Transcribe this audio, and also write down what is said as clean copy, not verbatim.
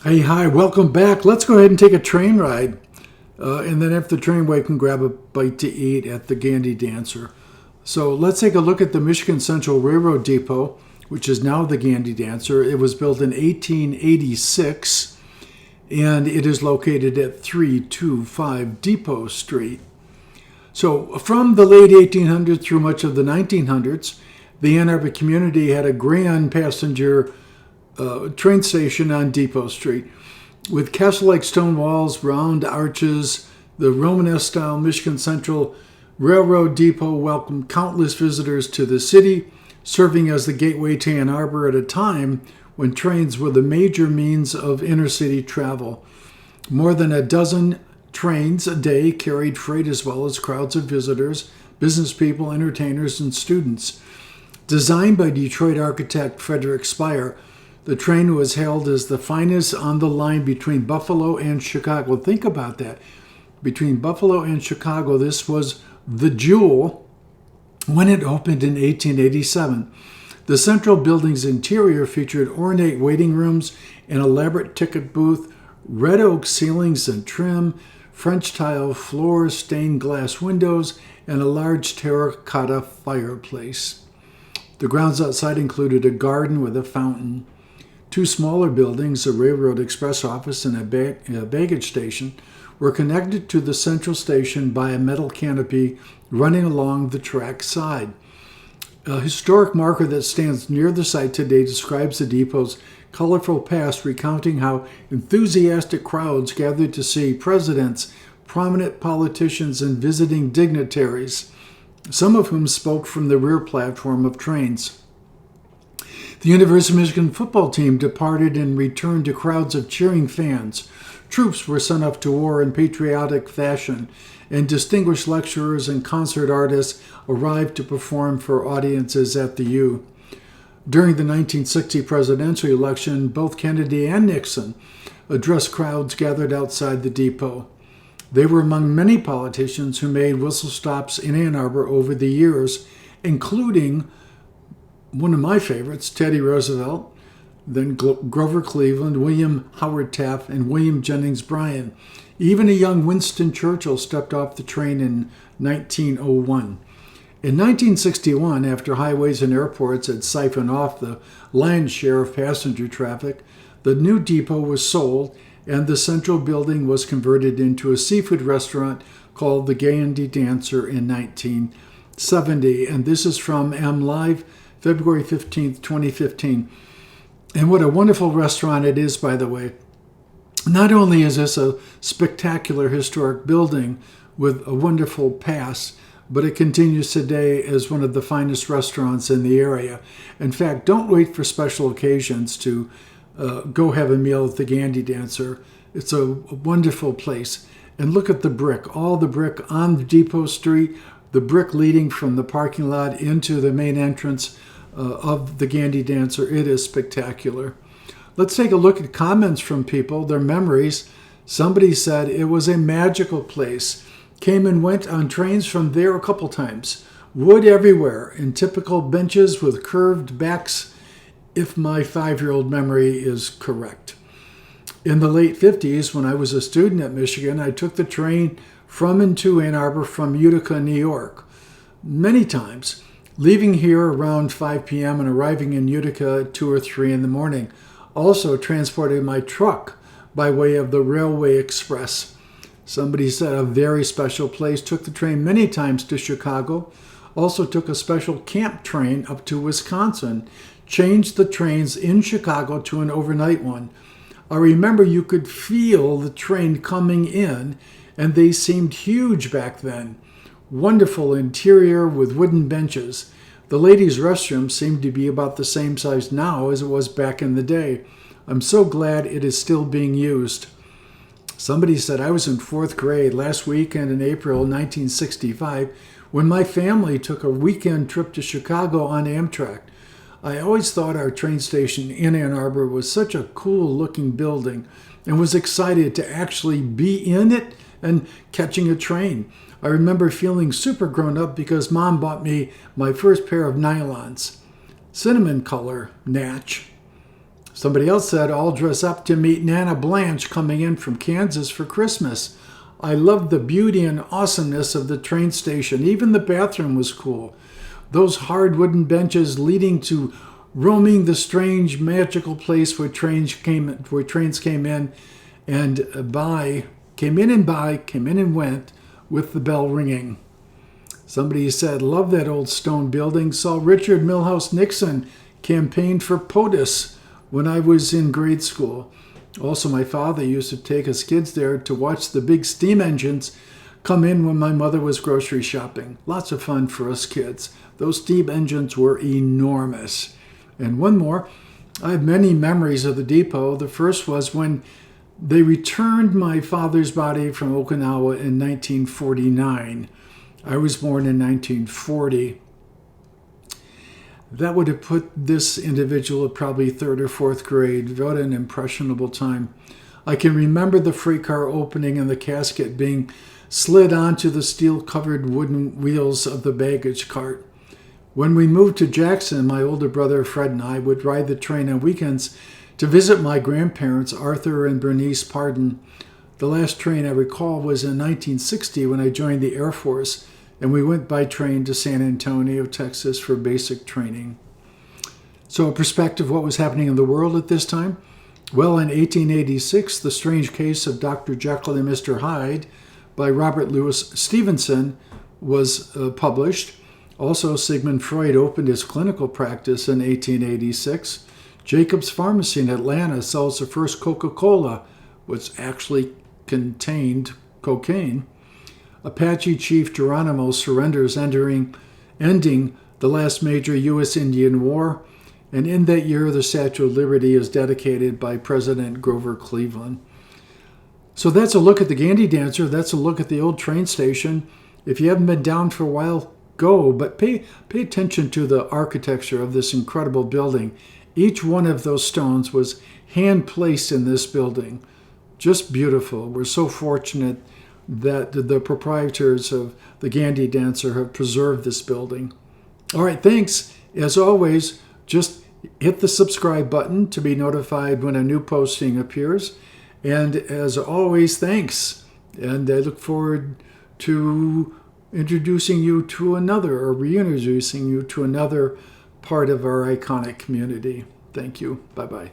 Hey, hi, welcome back. Let's go ahead and take a train ride. And then after the train, we can grab a bite to eat at the Gandy Dancer. So let's take a look at the Michigan Central Railroad Depot, which is now the Gandy Dancer. It was built in 1886, and it is located at 325 Depot Street. So from the late 1800s through much of the 1900s, the Ann Arbor community had a grand passenger train station on Depot Street. With castle-like stone walls, round arches, the Romanesque-style Michigan Central Railroad Depot welcomed countless visitors to the city, serving as the gateway to Ann Arbor at a time when trains were the major means of inner-city travel. More than a dozen trains a day carried freight as well as crowds of visitors, business people, entertainers, and students. Designed by Detroit architect Frederick Spire, the train was hailed as the finest on the line between Buffalo and Chicago. Think about that. Between Buffalo and Chicago, this was the jewel when it opened in 1887. The central building's interior featured ornate waiting rooms, an elaborate ticket booth, red oak ceilings and trim, French tile floors, stained glass windows, and a large terracotta fireplace. The grounds outside included a garden with a fountain. Two smaller buildings, a railroad express office and a baggage station, were connected to the central station by a metal canopy running along the track side. A historic marker that stands near the site today describes the depot's colorful past, recounting how enthusiastic crowds gathered to see presidents, prominent politicians, and visiting dignitaries, some of whom spoke from the rear platform of trains. The University of Michigan football team departed and returned to crowds of cheering fans. Troops were sent off to war in patriotic fashion, and distinguished lecturers and concert artists arrived to perform for audiences at the U. During the 1960 presidential election, both Kennedy and Nixon addressed crowds gathered outside the depot. They were among many politicians who made whistle stops in Ann Arbor over the years, including one of my favorites, Teddy Roosevelt, then Grover Cleveland, William Howard Taft, and William Jennings Bryan. Even a young Winston Churchill stepped off the train in 1901. In 1961, after highways and airports had siphoned off the lion's share of passenger traffic, the new depot was sold and the central building was converted into a seafood restaurant called the Gandy Dancer in 1970. And this is from MLive, February 15th, 2015. And what a wonderful restaurant it is, by the way. Not only is this a spectacular historic building with a wonderful past, but it continues today as one of the finest restaurants in the area. In fact, don't wait for special occasions to go have a meal at the Gandy Dancer. It's a wonderful place. And look at the brick, all the brick on the Depot Street, the brick leading from the parking lot into the main entrance of the Gandy Dancer. It is spectacular. Let's take a look at comments from people, their memories. Somebody said it was a magical place. Came and went on trains from there a couple times. Wood everywhere and typical benches with curved backs, if my 5-year-old memory is correct. In the late 50s, when I was a student at Michigan, I took the train from and to Ann Arbor from Utica, New York, many times, leaving here around 5 p.m. and arriving in Utica at 2 or 3 in the morning. Also transported my truck by way of the Railway Express. Somebody said a very special place. Took the train many times to Chicago. Also took a special camp train up to Wisconsin. Changed the trains in Chicago to an overnight one. I remember you could feel the train coming in, and they seemed huge back then. Wonderful interior with wooden benches. The ladies' restroom seemed to be about the same size now as it was back in the day. I'm so glad it is still being used. Somebody said I was in 4th grade last weekend in April 1965 when my family took a weekend trip to Chicago on Amtrak. I always thought our train station in Ann Arbor was such a cool-looking building and was excited to actually be in it and catching a train. I remember feeling super grown up because Mom bought me my first pair of nylons, cinnamon color, Natch. Somebody else said, all dress up to meet Nana Blanche coming in from Kansas for Christmas. I loved the beauty and awesomeness of the train station. Even the bathroom was cool. Those hard wooden benches leading to roaming the strange, magical place where trains came in and went with the bell ringing. Somebody said, love that old stone building. Saw Richard Milhouse Nixon campaign for POTUS when I was in grade school. Also, my father used to take us kids there to watch the big steam engines come in when my mother was grocery shopping. Lots of fun for us kids. Those steam engines were enormous. And one more, I have many memories of the depot. The first was when they returned my father's body from Okinawa in 1949. I was born in 1940. That would have put this individual at probably third or fourth grade. What an impressionable time. I can remember the freight car opening and the casket being slid onto the steel-covered wooden wheels of the baggage cart. When we moved to Jackson, my older brother Fred and I would ride the train on weekends to visit my grandparents, Arthur and Bernice Pardon. The last train I recall was in 1960 when I joined the Air Force, and we went by train to San Antonio, Texas for basic training. So a perspective of what was happening in the world at this time? Well, in 1886, The Strange Case of Dr. Jekyll and Mr. Hyde by Robert Louis Stevenson was published. Also, Sigmund Freud opened his clinical practice in 1886. Jacob's Pharmacy in Atlanta sells the first Coca-Cola, which actually contained cocaine. Apache Chief Geronimo surrenders, ending the last major U.S.-Indian War. And in that year, the Statue of Liberty is dedicated by President Grover Cleveland. So that's a look at the Gandhi Dancer. That's a look at the old train station. If you haven't been down for a while, go, but pay attention to the architecture of this incredible building. Each one of those stones was hand-placed in this building. Just beautiful. We're so fortunate that the proprietors of the Gandhi Dancer have preserved this building. All right, thanks. As always, just hit the subscribe button to be notified when a new posting appears. And as always, thanks. And I look forward to introducing you to another, or reintroducing you to another part of our iconic community. Thank you. Bye-bye.